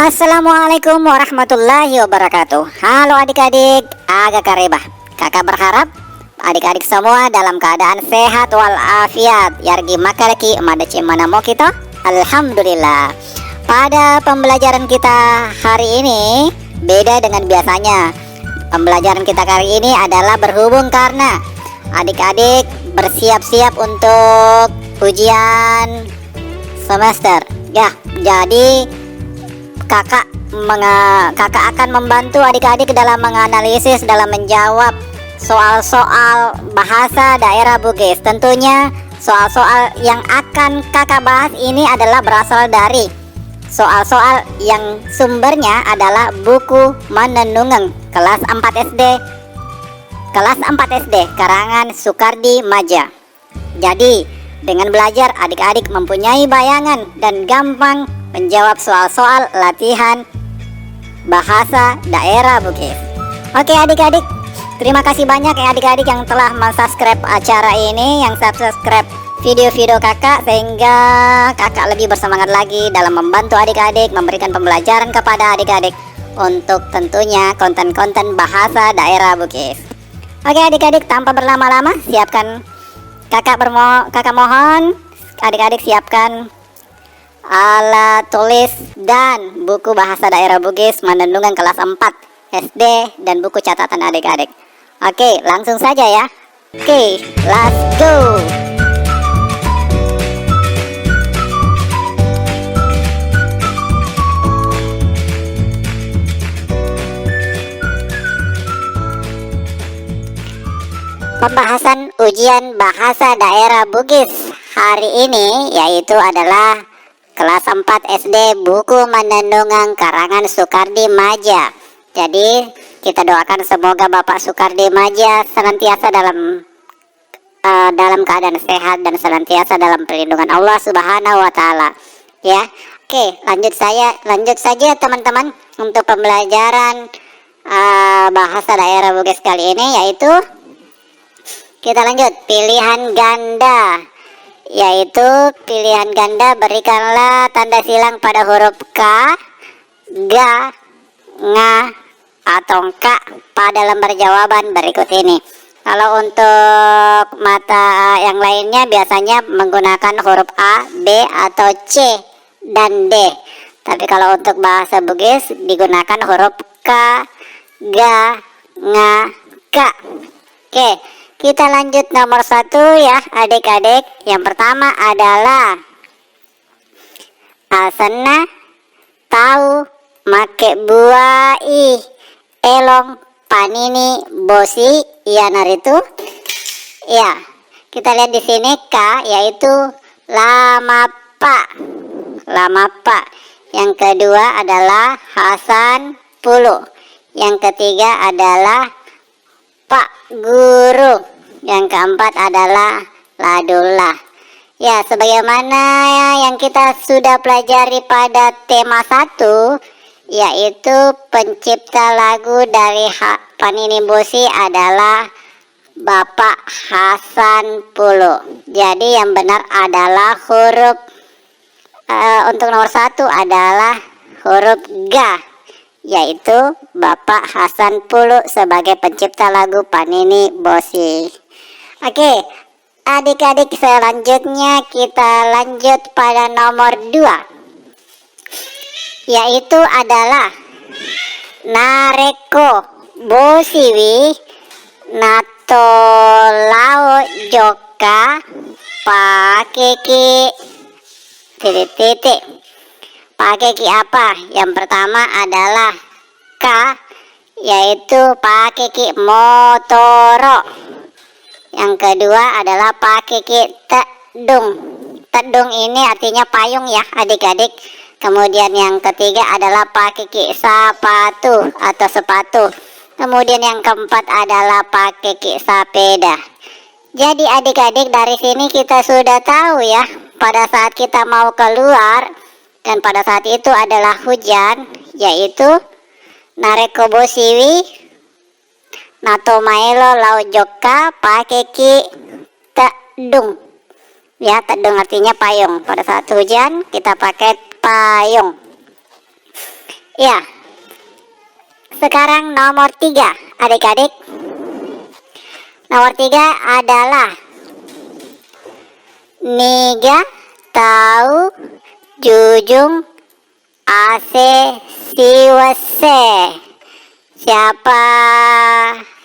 Assalamualaikum warahmatullahi wabarakatuh. Halo adik-adik, agak karibah. Kakak berharap adik-adik semua dalam keadaan sehat walafiat. Yargi makareki madaci mana mau kita. Alhamdulillah. Pada pembelajaran kita hari ini beda dengan biasanya. Pembelajaran kita kali ini adalah berhubung karena adik-adik bersiap-siap untuk ujian semester. Ya, jadi kakak akan membantu adik-adik dalam menganalisis, dalam menjawab soal-soal bahasa daerah Bugis. Tentunya soal-soal yang akan kakak bahas ini adalah berasal dari soal-soal yang sumbernya adalah buku Manenungeng kelas 4 SD karangan Sukardi Madja. Jadi dengan belajar adik-adik mempunyai bayangan dan gampang menjawab soal-soal latihan bahasa daerah Bugis. Oke adik-adik, terima kasih banyak ya adik-adik yang telah mensubscribe acara ini, yang subscribe video-video kakak, sehingga kakak lebih bersemangat lagi dalam membantu adik-adik, memberikan pembelajaran kepada adik-adik untuk tentunya konten-konten bahasa daerah Bugis. Oke adik-adik, tanpa berlama-lama siapkan kakak mohon adik-adik siapkan alat tulis dan buku bahasa daerah Bugis Manenungeng kelas 4 SD dan buku catatan adik-adik. Oke, langsung saja ya. Oke, let's go. Pembahasan ujian bahasa daerah Bugis hari ini yaitu adalah kelas 4 SD buku Manenungeng karangan Sukardi Madja. Jadi kita doakan semoga Bapak Sukardi Madja senantiasa dalam keadaan sehat dan senantiasa dalam perlindungan Allah Subhanahu wa taala. Ya. Oke, lanjut saja teman-teman untuk pembelajaran bahasa daerah Bugis kali ini, yaitu kita lanjut pilihan ganda. Yaitu pilihan ganda, berikanlah tanda silang pada huruf K, Ga, Nga, atau K pada lembar jawaban berikut ini. Kalau untuk mata yang lainnya biasanya menggunakan huruf A, B, atau C, dan D. Tapi kalau untuk bahasa Bugis digunakan huruf K, Ga, Nga, K. Oke. Kita lanjut nomor 1 ya adik-adik. Yang pertama adalah asana tahu make buai elong panini bosi ya naritu. Ya, kita lihat di sini K yaitu lamapa. Yang kedua adalah Hasan Pulu. Yang ketiga adalah Pak Guru. Yang keempat adalah Ladullah. Ya, sebagaimana yang kita sudah pelajari pada tema 1, yaitu pencipta lagu dari Panini Bosi adalah Bapak Hasan Pulu. Jadi yang benar adalah huruf untuk nomor 1 adalah huruf Ga, yaitu Bapak Hasan Pulu sebagai pencipta lagu Panini Bosi. Oke, adik-adik, selanjutnya kita lanjut pada nomor 2, yaitu adalah Nareko Bosiwi Natolao Joka Pakeki titik-titik. Pakeki apa? Yang pertama adalah K, yaitu Pakeki Motoro. Yang kedua adalah Pakeki Tedung. Tedung ini artinya payung ya adik-adik. Kemudian yang ketiga adalah Pakeki Sapatu atau sepatu. Kemudian yang keempat adalah Pakeki Sapeda. Jadi adik-adik, dari sini kita sudah tahu ya, pada saat kita mau keluar dan pada saat itu adalah hujan, yaitu Nareko Bosiwi Nato Maelo Lau Joka Pakeki Tedung. Ya, tedung artinya payung. Pada saat hujan kita pakai payung. Ya, sekarang nomor 3, adik-adik. Nomor 3 adalah Niga tahu jujung ase siwase. Siapa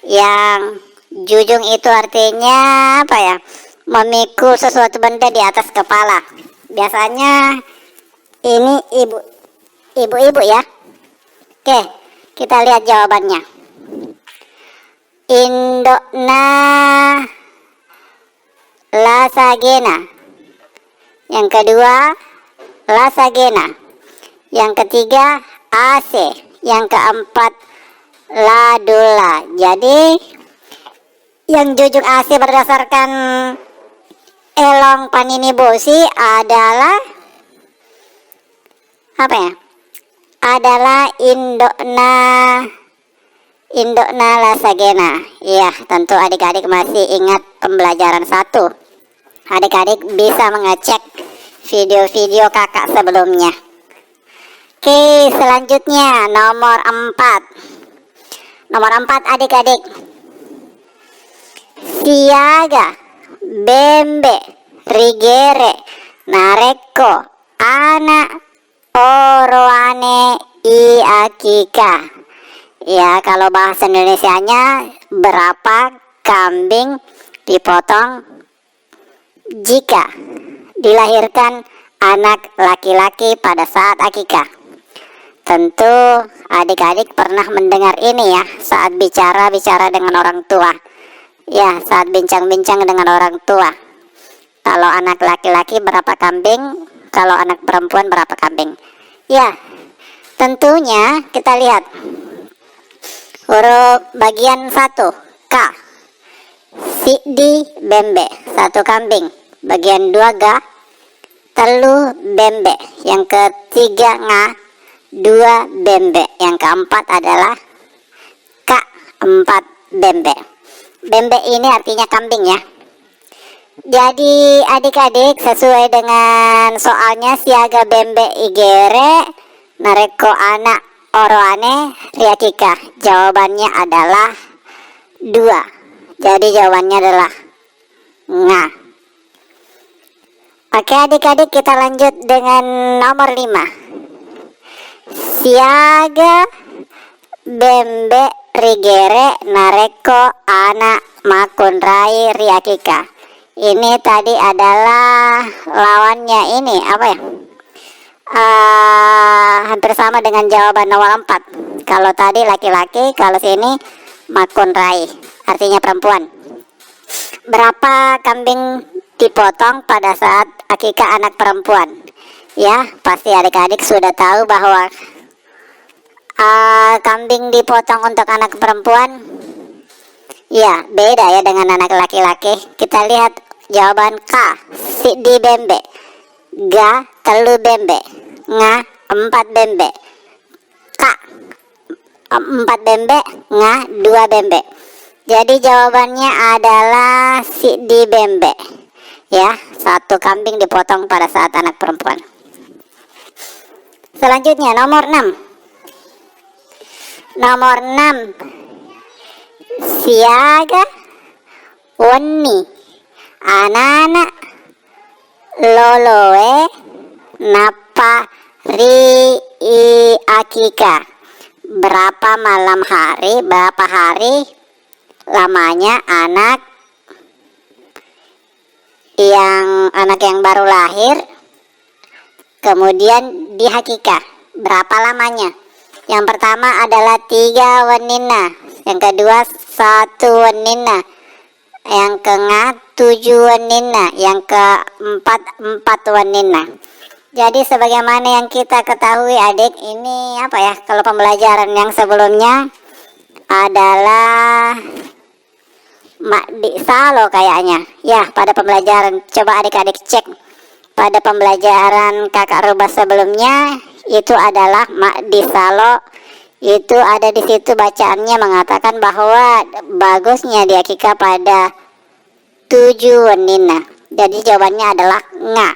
yang jujung itu artinya apa ya? Memikul sesuatu benda di atas kepala. Biasanya ini ibu-ibu ya. Oke, kita lihat jawabannya. Indokna lasagena. Yang kedua lasagena. Yang ketiga AC. Yang keempat ladula. Jadi yang jujung AC berdasarkan Elong Panini Bosi adalah apa ya? Adalah Indokna lasagena. Ya, tentu adik-adik masih ingat pembelajaran 1. Adik-adik bisa mengecek video-video kakak sebelumnya. Oke, selanjutnya nomor 4. Nomor 4 adik-adik. Siaga, bembe, rigere, nareko, anak, oroane, iakika. Ya, kalau bahasa Indonesianya, berapa kambing dipotong jika dilahirkan anak laki-laki pada saat akikah? Tentu adik-adik pernah mendengar ini ya, saat bicara dengan orang tua. Ya, saat bincang-bincang dengan orang tua. Kalau anak laki-laki berapa kambing, kalau anak perempuan berapa kambing. Ya, tentunya kita lihat huruf bagian 1 K. Sidi bembe, 1 kambing. Bagian 2 ga, telu bembe. Yang ketiga nga, 2 bembe. Yang keempat adalah K, 4 bembe. Bembe ini artinya kambing ya. Jadi adik-adik sesuai dengan soalnya, siaga bembe igere nareko anak oroane riakika. Jawabannya adalah 2. Jadi jawabannya adalah nga. Oke adik-adik, kita lanjut dengan nomor 5. Siaga bembe rigere nareko anak makunrai riakika. Ini tadi adalah lawannya ini apa ya? Hampir sama dengan jawaban nomor 4. Kalau tadi laki-laki, kalau sini makunrai, artinya perempuan. Berapa kambing dipotong pada saat akikah anak perempuan? Ya, pasti adik-adik sudah tahu bahwa kambing dipotong untuk anak perempuan ya beda ya dengan anak laki-laki. Kita lihat jawaban K, sidi bembe, ga, telu bembe, nga, 4 bembe, K, 4 bembe, nga, 2 bembe. Jadi jawabannya adalah sidi bembe. Ya, 1 kambing dipotong pada saat anak perempuan. Selanjutnya nomor 6. Nomor 6. Siaga woni anak-anak loloe napa ri akika. Berapa malam hari, berapa hari lamanya anak yang baru lahir kemudian dihakikah. Berapa lamanya? Yang pertama adalah 3 wenina, yang kedua 1 wenina, yang keenam 7 wenina, yang keempat 4 wenina. Jadi sebagaimana yang kita ketahui adik, ini apa ya, kalau pembelajaran yang sebelumnya adalah Makdi Salo kayaknya. Ya, pada pembelajaran, coba adik-adik cek pada pembelajaran kakak rubah sebelumnya, itu adalah Makdi Salo. Itu ada di situ bacaannya mengatakan bahwa bagusnya diakikah pada 7 wenina. Jadi jawabannya adalah nga.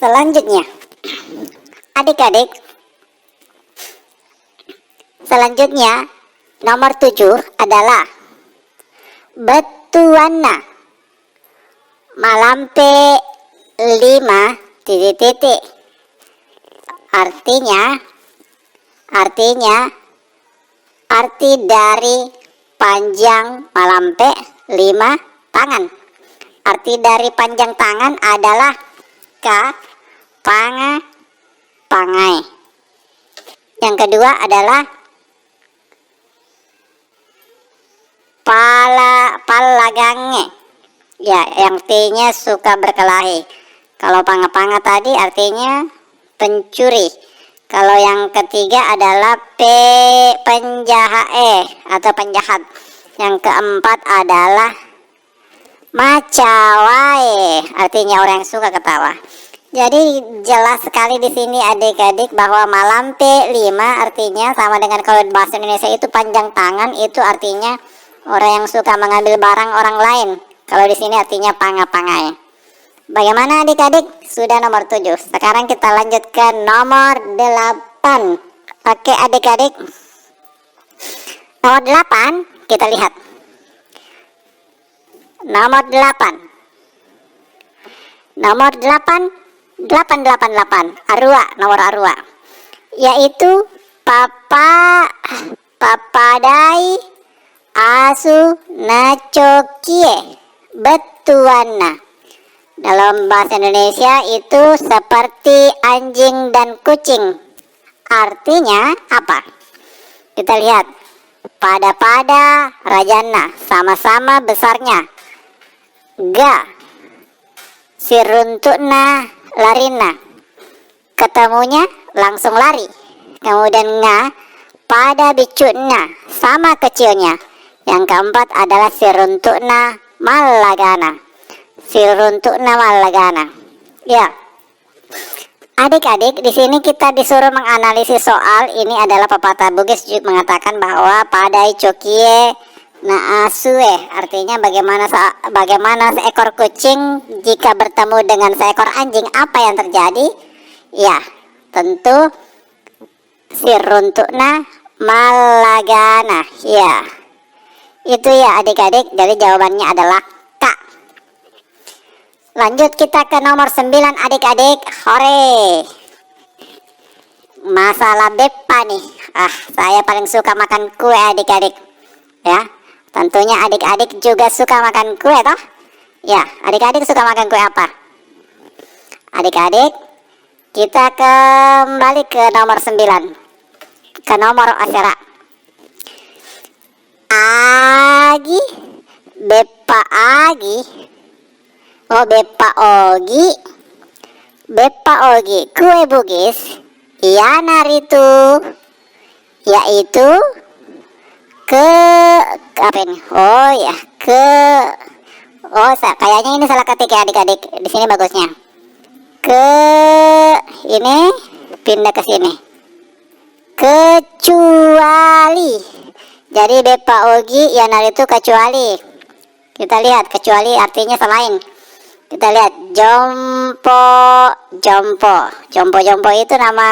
Selanjutnya Adik-adik, selanjutnya nomor 7 adalah betuana. Malampe 5 titik-titik. Arti dari panjang malampe 5 tangan. Arti dari panjang tangan adalah pangai. Yang kedua adalah palagange. Ya, yang artinya suka berkelahi. Kalau panga tadi artinya pencuri. Kalau yang ketiga adalah penjahat atau penjahat. Yang keempat adalah macawae, artinya orang yang suka ketawa. Jadi jelas sekali di sini adik-adik bahwa malampe 5 artinya sama dengan kalau bahasa Indonesia itu panjang tangan, itu artinya orang yang suka mengambil barang orang lain. Kalau di sini artinya pangai. Bagaimana adik-adik? Sudah nomor 7. Sekarang kita lanjut ke nomor 8. Oke adik-adik. Nomor 8 kita lihat. Nomor 8. Nomor 888 nomor arwah. Yaitu papadai asu nacokie betuana. Dalam bahasa Indonesia itu seperti anjing dan kucing. Artinya apa? Kita lihat. Pada rajana, sama-sama besarnya. Siruntukna larina. Ketemunya langsung lari. Kemudian pada bicutna, sama kecilnya. Yang keempat adalah siruntukna malagana. Ya. Adik-adik, di sini kita disuruh menganalisis soal. Ini adalah pepatah Bugis mengatakan bahwa padai cokie naasue, artinya bagaimana seekor kucing jika bertemu dengan seekor anjing, apa yang terjadi? Ya, tentu siruntukna malagana. Ya. Itu ya adik-adik, jadi jawabannya adalah K. Lanjut kita ke nomor 9 adik-adik. Hore. Masalah Beppa nih. Saya paling suka makan kue adik-adik. Ya, tentunya adik-adik juga suka makan kue toh? Ya, adik-adik suka makan kue apa? Adik-adik, kita kembali ke nomor 9. Ke nomor asyara. Agi, Beppa Agi. Beppa Ogi, kue Bugis. Iya naritu, yaitu apa ini? Kayaknya ini salah ketik ya adik-adik. Di sini bagusnya. Ini pindah ke sini. Kecuali. Jadi Beppa Ogi ya naritu kecuali. Kita lihat kecuali artinya selain. Kita lihat jompo itu nama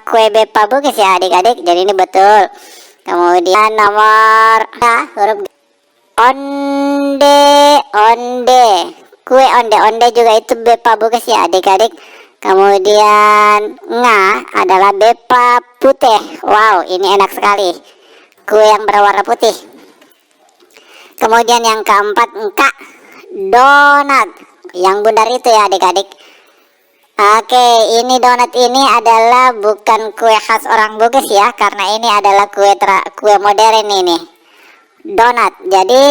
kue Beppa Bugis ya adik-adik. Jadi ini betul. Kemudian nomor huruf onde, kue onde juga itu Beppa Bugis ya adik-adik. Kemudian adalah Beppa putih. Wow, ini enak sekali, kue yang berwarna putih. Kemudian yang keempat donat, yang bundar itu ya adik-adik. Oke, ini donat ini adalah bukan kue khas orang Bugis ya, karena ini adalah kue modern ini. Donat. Jadi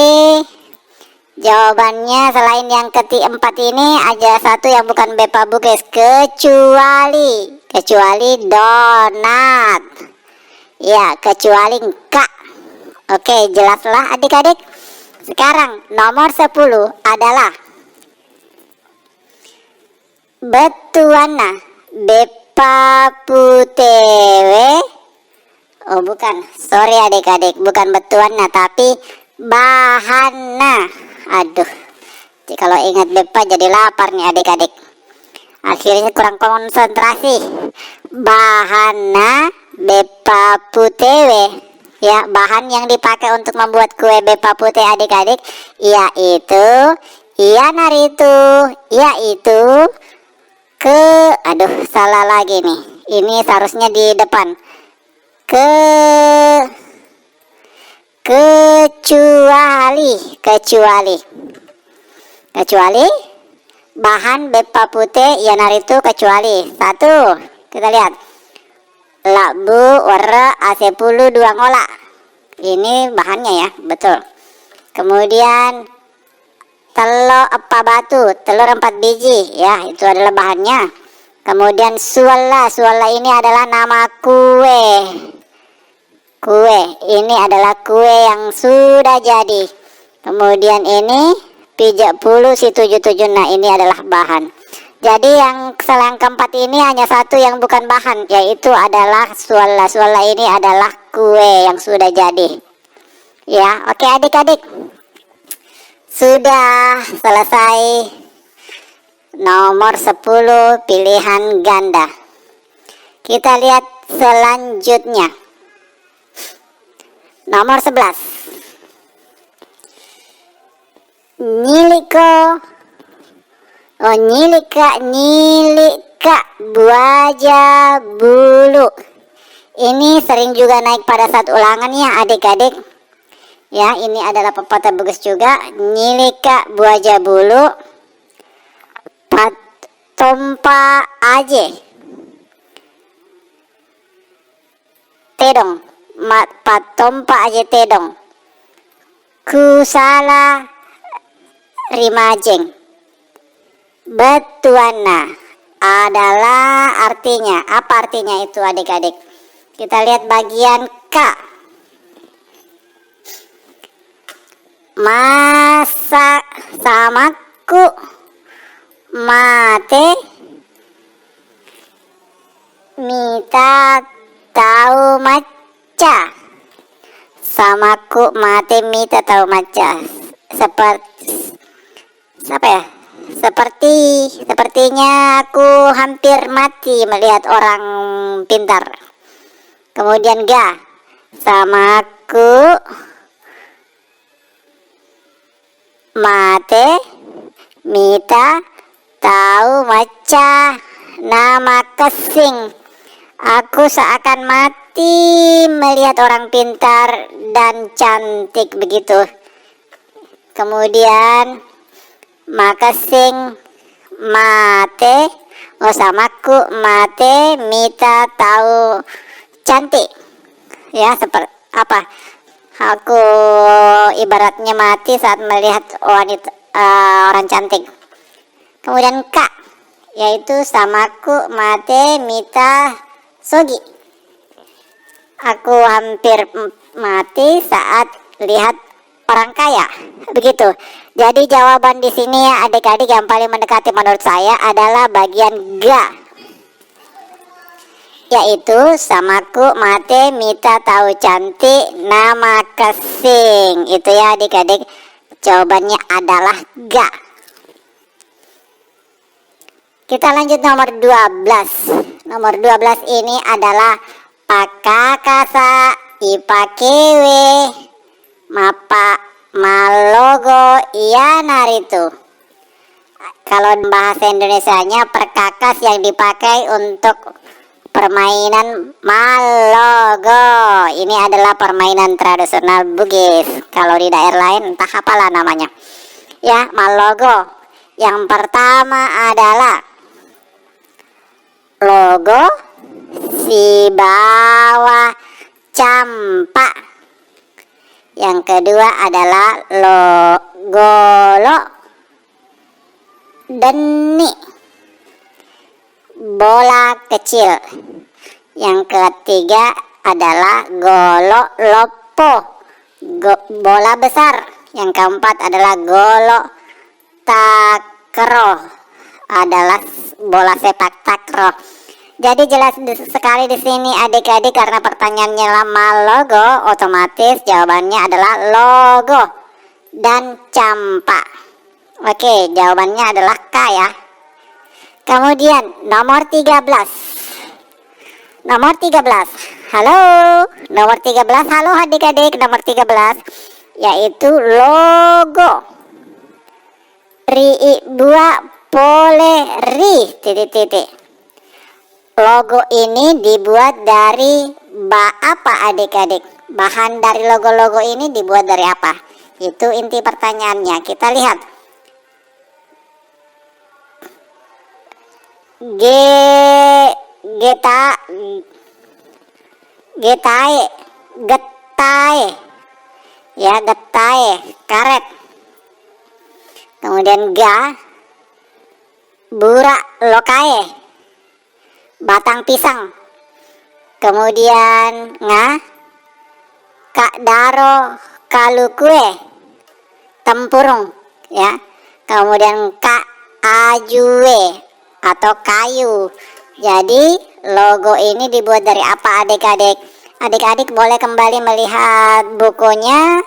jawabannya selain yang keempat ini ada satu yang bukan Beppa Bugis, kecuali donat. Ya, kecuali Oke, jelaslah adik-adik. Sekarang nomor 10 adalah betuana Beppa putewe. Oh bukan, sorry adik-adik, bukan betuana tapi bahana. Aduh, kalau ingat Beppa jadi lapar nih adik-adik. Akhirnya kurang konsentrasi. bahanna bepa putih. Ya, bahan yang dipakai untuk membuat kue bepa putih adik-adik yaitu yaitu aduh salah lagi nih, ini seharusnya di depan, kecuali bahan bepa putih yanaritu kecuali satu, kita lihat labu warna A10 2 ngola, ini bahannya ya, betul. Kemudian telur telur 4 biji ya, itu adalah bahannya. Kemudian suala ini adalah nama kue ini adalah kue yang sudah jadi. Kemudian ini pijak pulu si 77, nah ini adalah bahan. Jadi yang selain keempat ini hanya satu yang bukan bahan, yaitu adalah suala ini adalah kue yang sudah jadi ya. Oke adik-adik, sudah selesai nomor 10 pilihan ganda. Kita lihat selanjutnya, nomor 11, nyilika buaja bulu. Ini sering juga naik pada saat ulangan ya adik-adik ya. Ini adalah pepatah bagus juga. Nyilika buaja bulu patompa aje tedong, patompa aje tedong kusala rimajeng. Betuana adalah artinya, apa artinya itu adik-adik? Kita lihat bagian K. Masak samaku mate mita tahu maca. Samaku mate mita tahu maca. Sepertinya aku hampir mati melihat orang pintar. Kemudian ga, samaku mate mita tahu maca nama kesing. Aku seakan mati melihat orang pintar dan cantik begitu. Kemudian makasing mate, samaku mate mita tahu cantik ya. Seperti apa, aku ibaratnya mati saat melihat wanita orang cantik. Kemudian K, yaitu samaku mate mita sogi. Aku hampir mati saat lihat orang kaya. Begitu. Jadi jawaban di sini ya adik-adik yang paling mendekati menurut saya adalah bagian ga, yaitu samaku mate mita tahu cantik nama kesing. Itu ya adik-adik, jawabannya adalah ga. Kita lanjut nomor 12. Nomor 12 ini adalah pakakasa ipakewe mapa malogo iya naritu. Kalau bahasa Indonesianya perkakas yang dipakai untuk permainan malogo. Ini adalah permainan tradisional Bugis. Kalau di daerah lain entah apalah namanya ya, malogo. Yang pertama adalah logo si bawah campak. Yang kedua adalah golo deni bola kecil. Yang ketiga adalah golo lopo bola besar. Yang keempat adalah golo takro adalah bola sepak takraw. Jadi jelas sekali di sini adik-adik, karena pertanyaannya lama logo, otomatis jawabannya adalah logo dan campak. Oke, jawabannya adalah K ya. Kemudian nomor 13. Nomor 13. Halo, nomor 13. Halo adik-adik, nomor 13 yaitu logo. Ri bua pole ri titik-titik. Logo ini dibuat dari apa adik-adik? Bahan dari logo-logo ini dibuat dari apa? Itu inti pertanyaannya. Kita lihat. Getae, ya, getae, karet. Kemudian bura lokae, batang pisang. Kemudian kak daro kalukue, tempurung, ya. Kemudian kak ajue atau kayu. Jadi logo ini dibuat dari apa adik-adik? Adik-adik boleh kembali melihat bukunya,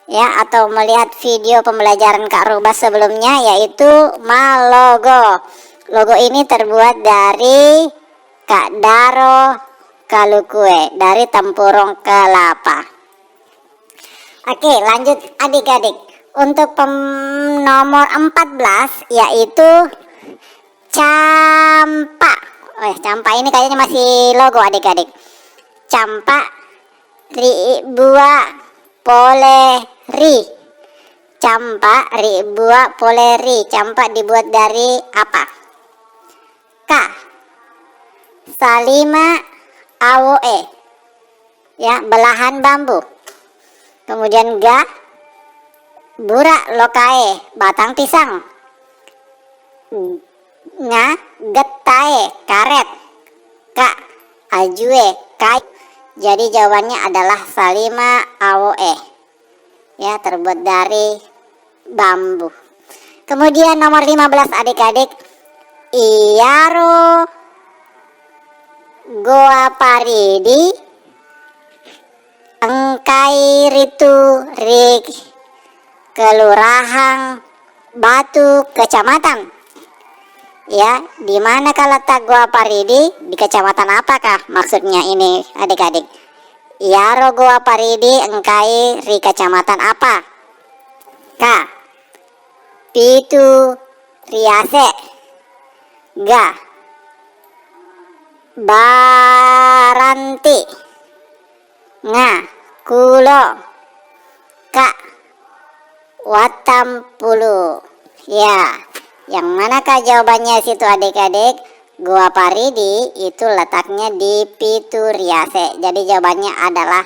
ya, atau melihat video pembelajaran Kak Rubas sebelumnya, yaitu Malogo. Logo ini terbuat dari kak daro kalukue, dari tempurung kelapa. Oke, lanjut adik-adik. Untuk nomor 14 yaitu campa. Campa ini kayaknya masih logo adik-adik. Campa ri bua pole ri. Campa ri bua pole ri. Campa dibuat dari apa? K. Salima awoe, ya, belahan bambu. Kemudian bura lokae, batang pisang. Getae, karet. Kak ajue, kayu. Jadi jawabannya adalah salima awoe, ya, terbuat dari bambu. Kemudian nomor 15 adik-adik, iaro goa paridi engkai ritu rik kelurahan Batu Kecamatan. Ya, di manakah letak Goa Paridi? Di kecamatan apakah maksudnya ini adik-adik? Iaro Goa Paridi engkai ri kecamatan apa? K. Pitu Riase. G. Baranti. Kulo. K. Watampulu. Ya, yang manakah jawabannya situ adik-adik? Goa Paridi itu letaknya di Pitu Riase. Jadi jawabannya adalah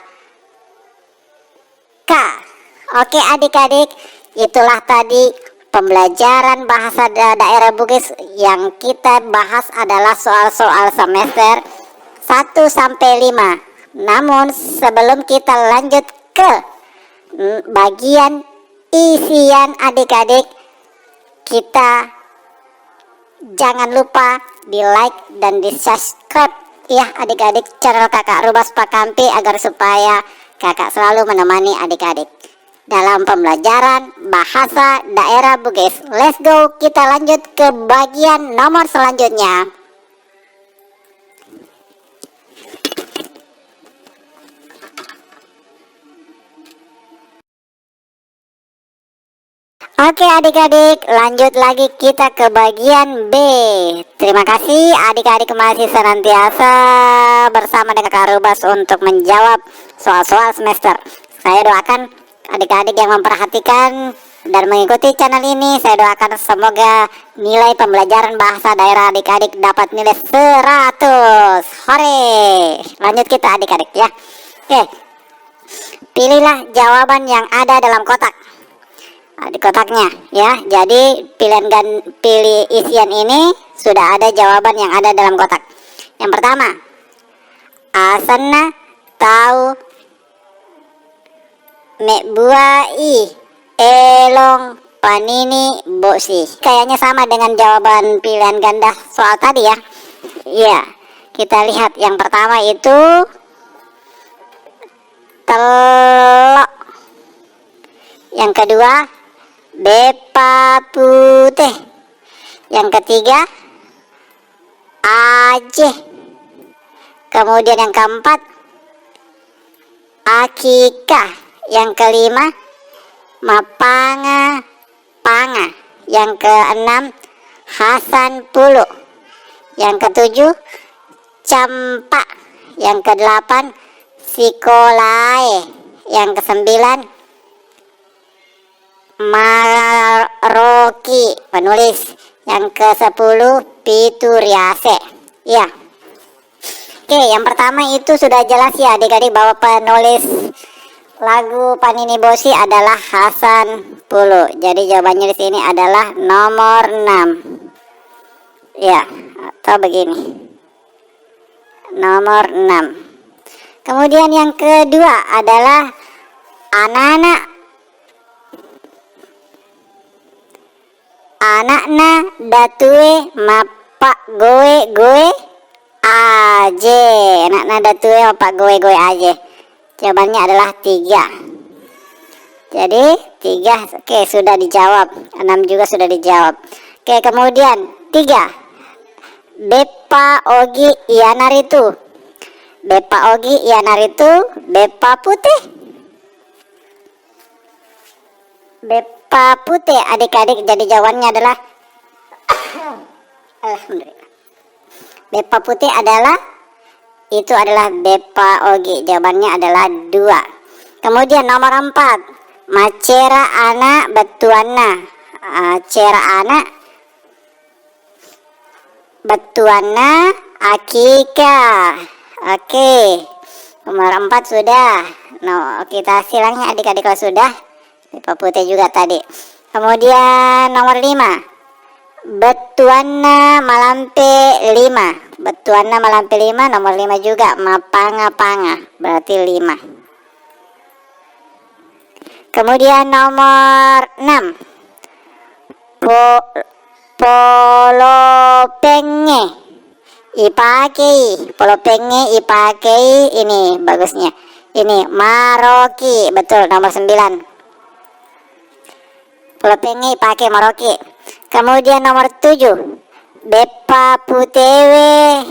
K. Oke adik-adik, itulah tadi pembelajaran bahasa daerah Bugis. Yang kita bahas adalah soal-soal semester 1 sampai 5. Namun sebelum kita lanjut ke bagian isian adik-adik, kita jangan lupa di like dan di subscribe, ya adik-adik, channel kakak Rubas Pakampi, agar supaya kakak selalu menemani adik-adik dalam pembelajaran bahasa daerah Bugis. Let's go, kita lanjut ke bagian nomor selanjutnya. Oke adik-adik, lanjut lagi kita ke bagian B. Terima kasih adik-adik masih senantiasa bersama dengan Kak Rubas untuk menjawab soal-soal semester. Saya doakan adik-adik yang memperhatikan dan mengikuti channel ini, saya doakan semoga nilai pembelajaran bahasa daerah adik-adik dapat nilai 100. Hore! Lanjut kita adik-adik ya. Oke, pilihlah jawaban yang ada dalam kotak. Di kotaknya, ya. Jadi pilih isian ini sudah ada jawaban yang ada dalam kotak. Yang pertama, asana tahu mebuai elong panini bosi. Kayaknya sama dengan jawaban pilihan ganda soal tadi ya. Iya, kita lihat yang pertama itu telok. Yang kedua bepa putih. Yang ketiga Aceh. Kemudian yang keempat, akikah. Yang kelima, mapanga panga. Yang keenam, Hasan Pulu. Yang ketujuh, campak. Yang kedelapan, sikolae. Yang kesembilan, maroki penulis. Yang ke-10, pituriase. Ya. Oke, yang pertama itu sudah jelas ya adik-adik bahwa penulis lagu Panini Bosi adalah Hasan Pulu. Jadi jawabannya di sini adalah nomor 6. Ya, atau begini. Nomor 6. Kemudian yang kedua adalah anakna datue mapak goe aje. Anakna datue mapak goe aje. Jawabannya adalah 3. Jadi 3, oke, sudah dijawab. 6 juga sudah dijawab. Oke, kemudian 3, Beppa Ogi Ianaritu. Beppa Ogi Ianaritu, Beppa Putih. Beppa Putih adik-adik, jadi jawabannya adalah alhamdulillah. Beppa Putih adalah Beppa Ogi. Jawabannya adalah 2. Kemudian nomor 4, Macera anak betuana. Macera anak betuana akika. Oke, nomor 4 sudah. Nah, kita silangnya adik-adik kalau sudah. Beppa Putih juga tadi. Kemudian nomor 5, betuana malampe 5. Betuana malampe 5, nomor 5 juga mapanga-panga, berarti 5. Kemudian nomor 6, polopenge ipakei. Polopenge ipakei, ini bagusnya. Ini maroki, betul, nomor 9. Polopenge ipakei maroki. Kemudian nomor 7, Beppa Putewe.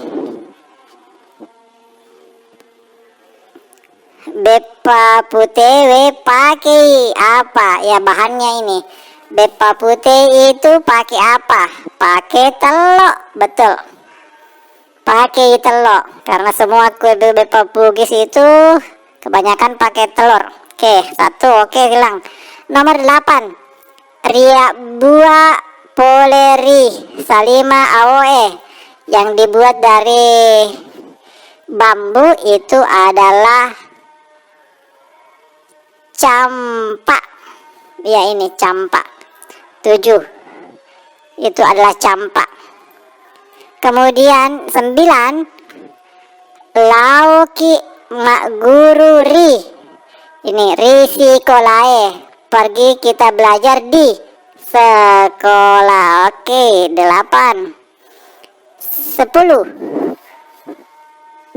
Beppa Putewe pakai apa? Ya, bahannya ini. Beppa Putih itu pakai apa? Pakai telur, betul. Pakai telur, karena semua kue Beppa Bugis itu kebanyakan pakai telur. Oke, 1, oke, hilang. Nomor 8, Ria Bua Poleri Salima Aoe. Yang dibuat dari bambu itu adalah campak. Ya, ini campak. 7, itu adalah campak. Kemudian 9, Lauki Makguru Ri. Ini risikolae, pergi kita belajar di sekolah. Oke, 8. 10,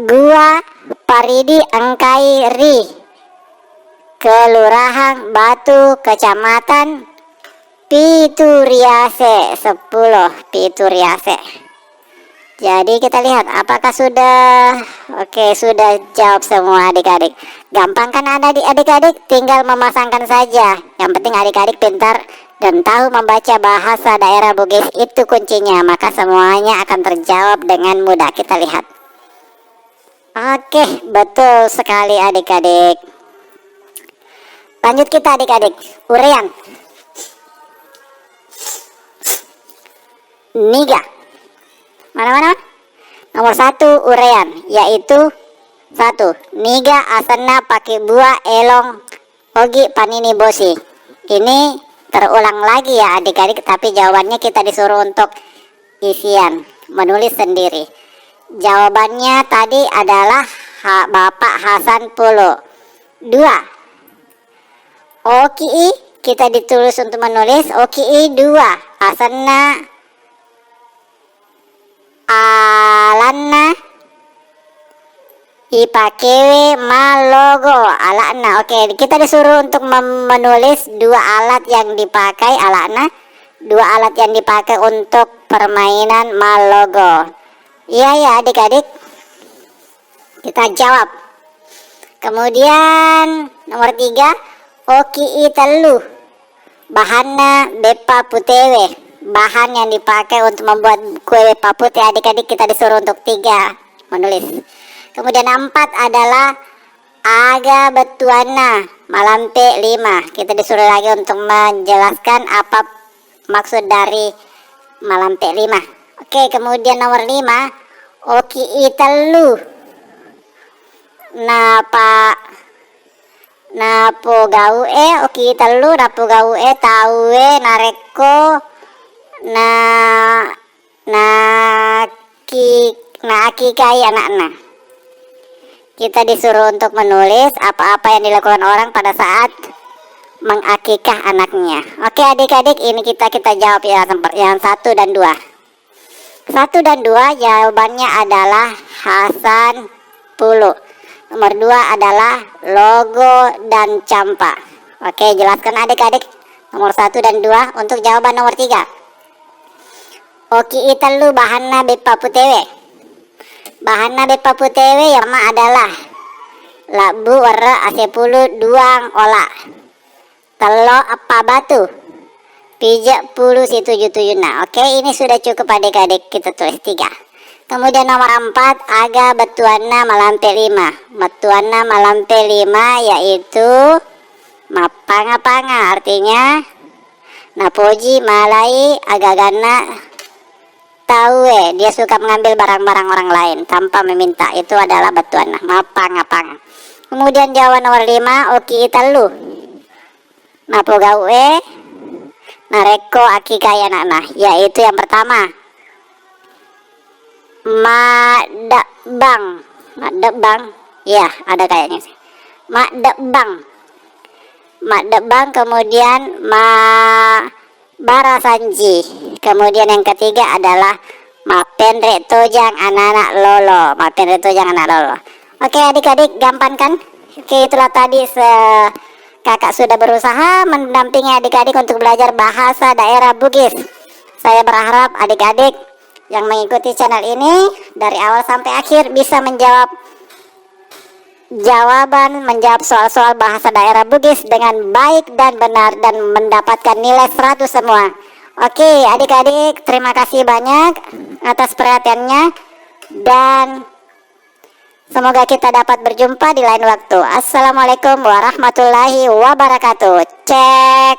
Gua Paridi Angkai Ri, Kelurahan Batu, Kecamatan Pituriase. 10, Pituriase. Jadi kita lihat apakah sudah. Oke, sudah jawab semua adik-adik. Gampang kan adik-adik, tinggal memasangkan saja. Yang penting adik-adik pintar dan tahu membaca bahasa daerah Bugis, itu kuncinya. Maka semuanya akan terjawab dengan mudah. Kita lihat. Oke, betul sekali adik-adik. Lanjut kita adik-adik, urean. Niga. Mana? Nomor 1 urean, yaitu 1, Niga asana pakai buah elong Ogi Panini Bosi. Ini terulang lagi ya adik-adik, tapi jawabannya kita disuruh untuk isian, menulis sendiri. Jawabannya tadi adalah Bapak Hasan Pulu. 2, Oki, kita ditulis untuk menulis Oki 2, asana alanna ipakewe malogo alana. Oke, kita disuruh untuk menulis 2 alat yang dipakai alana, 2 alat yang dipakai untuk permainan malogo. Iya ya adik-adik. Kita jawab. Kemudian nomor 3, oki telu. Bahannya bepa putewe. Bahan yang dipakai untuk membuat kue bepa putih, adik-adik kita disuruh untuk 3 menulis. Kemudian 4 adalah aga betuana malampe 5. Kita disuruh lagi untuk menjelaskan apa maksud dari malampe 5. Oke, kemudian nomor 5, oki telu. Napo gaue oki telu napo gaue taue nareko akikai anakna. Kita disuruh untuk menulis apa-apa yang dilakukan orang pada saat mengakikah anaknya. Oke adik-adik, ini kita jawab ya, yang 1 dan 2. 1 dan 2 jawabannya adalah Hasan Pulu. Nomor 2 adalah Logo dan Campa. Oke, jelaskan adik-adik nomor 1 dan 2. Untuk jawaban nomor 3, oki telu bahanna bepa putewe. Bahanna bepa putewe yang pertama adalah labu warna asepulu duang ola telo apa batu pijak pulu situ jutuyuna. Oke, ini sudah cukup adik-adik, kita tulis 3. Kemudian nomor 4, aga betuana malampe 5. Betuana malampe 5 yaitu mapanga-panga, artinya napoji malai agagana taue, dia suka mengambil barang-barang orang lain tanpa meminta. Itu adalah betuana, mapanga-panga. Kemudian jawaban nomor 5, oki telu. Napo gawe nareko aki kaya nana, yaitu yang pertama madabang. Ya ada kayaknya sih, madabang. Kemudian barasanji. Kemudian yang ketiga adalah mapenre tojang anak-anak lolo. Mapenre tojang anak lolo. Oke adik-adik, gampang kan? Oke, itulah tadi kakak sudah berusaha mendampingi adik-adik untuk belajar bahasa daerah Bugis. Saya berharap adik-adik yang mengikuti channel ini dari awal sampai akhir bisa menjawab soal-soal bahasa daerah Bugis dengan baik dan benar dan mendapatkan nilai 100 semua. Oke adik-adik, terima kasih banyak atas perhatiannya dan semoga kita dapat berjumpa di lain waktu. Assalamualaikum warahmatullahi wabarakatuh. Cek.